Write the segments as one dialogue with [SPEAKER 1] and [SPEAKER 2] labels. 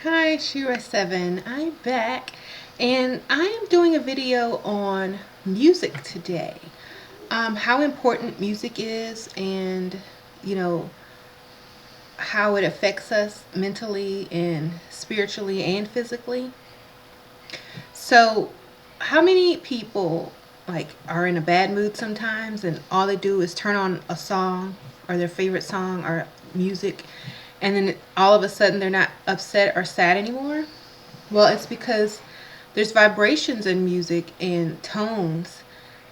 [SPEAKER 1] Hi, Shira7. I'm back and I am doing a video on music today. How important music is and, you know, how it affects us mentally and spiritually and physically. So, how many people are in a bad mood sometimes and all they do is turn on a song or their favorite song or music and then all of a sudden they're not upset or sad anymore? Well, it's because there's vibrations in music and tones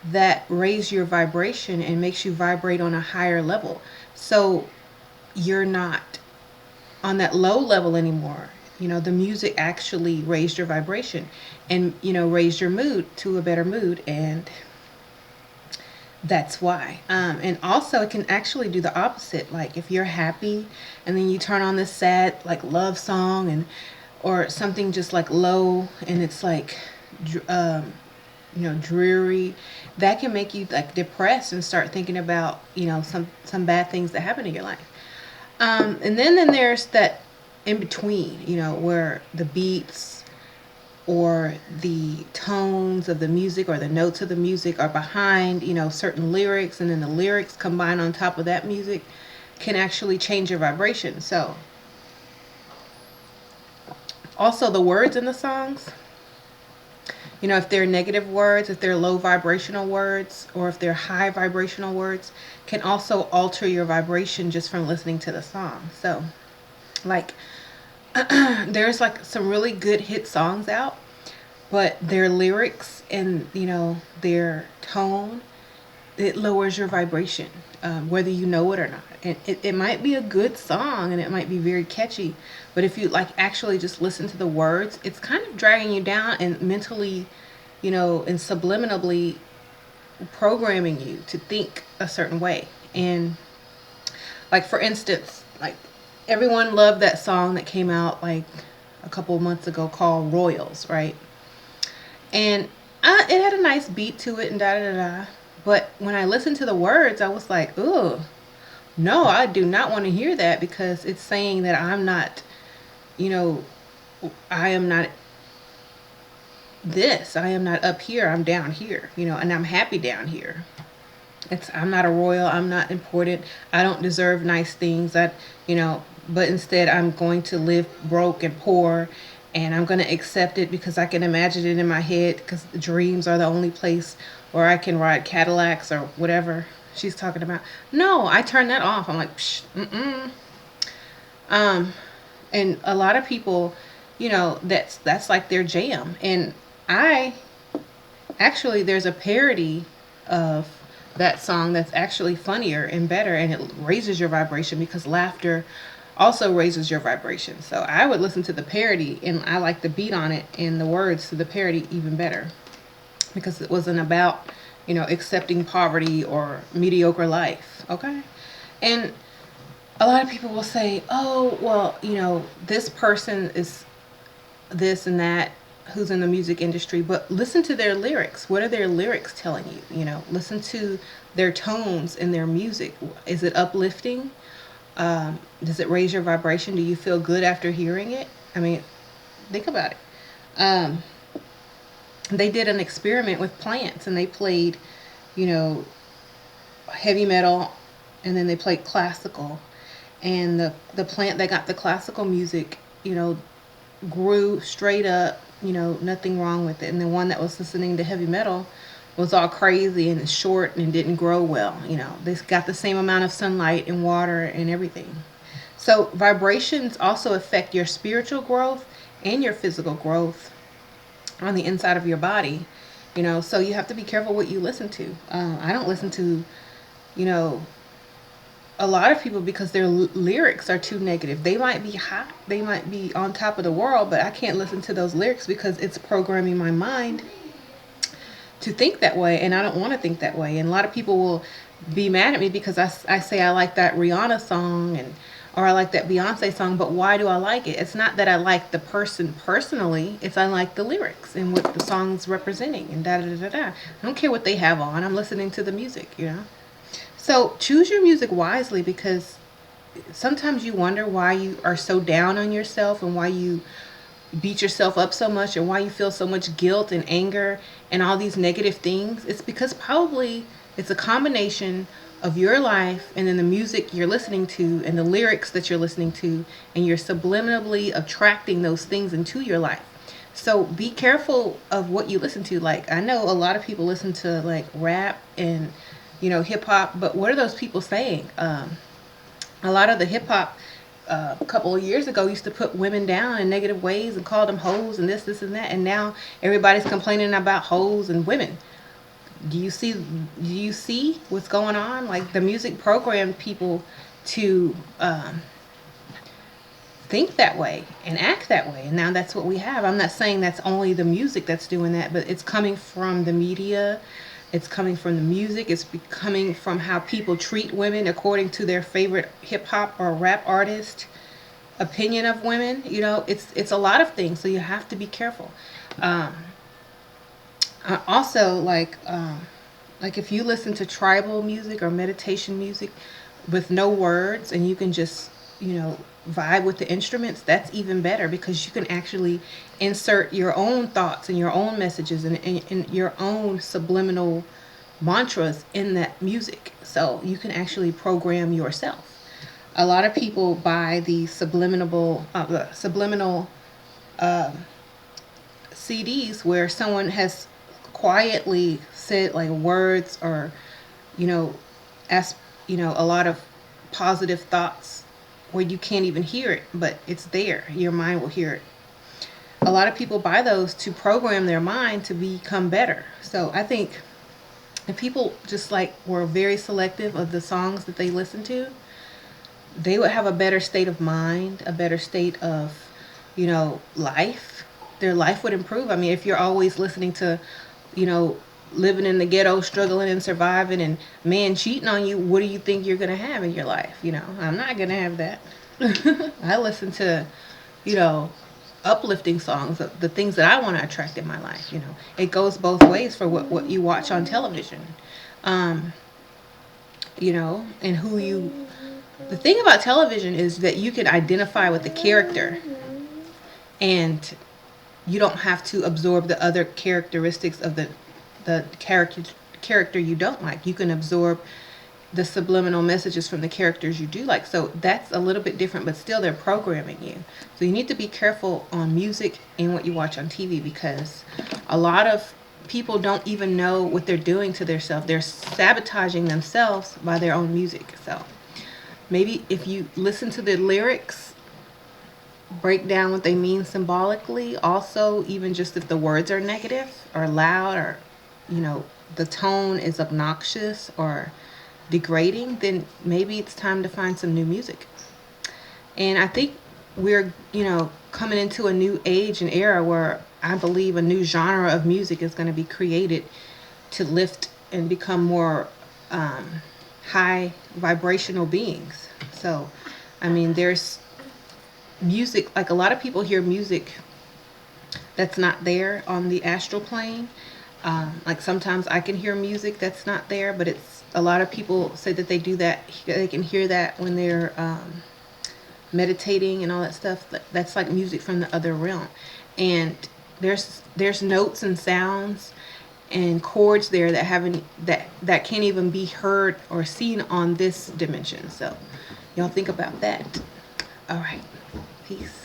[SPEAKER 1] that raise your vibration and makes you vibrate on a higher level. So you're not on that low level anymore. The music actually raised your vibration and, raised your mood to a better mood. And that's why. And also, it can actually do the opposite. Like if you're happy and then you turn on this sad, like love song and or something just like low and it's like dreary, that can make you like depressed and start thinking about some bad things that happen in your life. And then there's that in between, where the beats or the tones of the music or the notes of the music are behind certain lyrics, and then the lyrics combined on top of that music can actually change your vibration. So also the words in the songs, if they're negative words, if they're low vibrational words, or if they're high vibrational words, can also alter your vibration just from listening to the song. So, like, there's like some really good hit songs out, but their lyrics and, their tone, it lowers your vibration, whether you know it or not. And it might be a good song and it might be very catchy, but if you like actually just listen to the words, it's kind of dragging you down and mentally, and subliminally programming you to think a certain way. And like for instance, like everyone loved that song that came out like a couple of months ago called Royals, right? And it had a nice beat to it and da da da. But when I listened to the words, I was like, "Ugh, no, I do not want to hear that because it's saying that I'm not, you know, I am not this. I am not up here. I'm down here, and I'm happy down here. I'm not a royal. I'm not important. I don't deserve nice things. But instead I'm going to live broke and poor, and I'm going to accept it because I can imagine it in my head because dreams are the only place where I can ride Cadillacs or whatever she's talking about. No, I turn that off. I'm like, psh, mm-mm. Um, and a lot of people, that's like their jam. And I actually, there's a parody of that song that's actually funnier and better, and it raises your vibration because laughter also raises your vibration. So I would listen to the parody, and I like the beat on it and the words to the parody even better because it wasn't about, accepting poverty or mediocre life. Okay. And a lot of people will say, oh, well, this person is this and that who's in the music industry, but listen to their lyrics. What are their lyrics telling you? Listen to their tones in their music. Is it uplifting? Does it raise your vibration? Do you feel good after hearing it? I mean, think about it. Um, they did an experiment with plants and they played, you know, heavy metal, and then they played classical. And the plant that got the classical music, grew straight up, nothing wrong with it. And the one that was listening to heavy metal was all crazy and short and didn't grow well. They got the same amount of sunlight and water and everything. So vibrations also affect your spiritual growth and your physical growth on the inside of your body. So you have to be careful what you listen to. I don't listen to, you know, a lot of people because their lyrics are too negative. They might be hot, they might be on top of the world, but I can't listen to those lyrics because it's programming my mind to think that way, and I don't want to think that way. And a lot of people will be mad at me because I say I like that Rihanna song or I like that Beyonce song, but why do I like it? It's not that I like the person personally, it's I like the lyrics and what the song's representing and da da da da da. I don't care what they have on. I'm listening to the music. So choose your music wisely because sometimes you wonder why you are so down on yourself and why you beat yourself up so much, or why you feel so much guilt and anger and all these negative things. It's because probably it's a combination of your life and then the music you're listening to and the lyrics that you're listening to, and you're subliminally attracting those things into your life. So be careful of what you listen to. Like, I know a lot of people listen to like rap and hip hop, but what are those people saying? A lot of the hip hop a couple of years ago used to put women down in negative ways and call them hoes and this, and that, and now everybody's complaining about hoes and women. Do you see what's going on? Like, the music programmed people to think that way and act that way, and now that's what we have. I'm not saying that's only the music that's doing that, but it's coming from the media, it's coming from the music, it's coming from how people treat women according to their favorite hip hop or rap artist opinion of women. It's a lot of things, so you have to be careful. um Also, like if you listen to tribal music or meditation music with no words, and you can just vibe with the instruments, that's even better, because you can actually insert your own thoughts and your own messages and your own subliminal mantras in that music, so you can actually program yourself. A lot of people buy the subliminal CDs where someone has quietly said like words, or you know, ask a lot of positive thoughts where you can't even hear it, but it's there. Your mind will hear it. A lot of people buy those to program their mind to become better. So I think if people just like were very selective of the songs that they listen to, they would have a better state of mind, a better state of, life. Their life would improve. I mean, if you're always listening to, you know, living in the ghetto, struggling and surviving, and man cheating on you, what do you think you're going to have in your life? I'm not going to have that. I listen to, you know, uplifting songs, the things that I want to attract in my life. It goes both ways for what you watch on television. Um, and the thing about television is that you can identify with the character, and you don't have to absorb the other characteristics of the character you don't like. You can absorb the subliminal messages from the characters you do like. So that's a little bit different, but still they're programming you. So you need to be careful on music and what you watch on TV, because a lot of people don't even know what they're doing to themselves. They're sabotaging themselves by their own music. So maybe if you listen to the lyrics, break down what they mean symbolically. Also, even just if the words are negative or loud, or you know the tone is obnoxious or degrading, then maybe it's time to find some new music. And I think we're coming into a new age and era where I believe a new genre of music is going to be created to lift and become more high vibrational beings. So I mean, there's music, like a lot of people hear music that's not there on the astral plane. Like sometimes I can hear music that's not there, but it's a lot of people say that they do that. They can hear that when they're meditating and all that stuff. That's like music from the other realm, and there's notes and sounds and chords there that haven't that can't even be heard or seen on this dimension. So y'all think about that. All right, peace.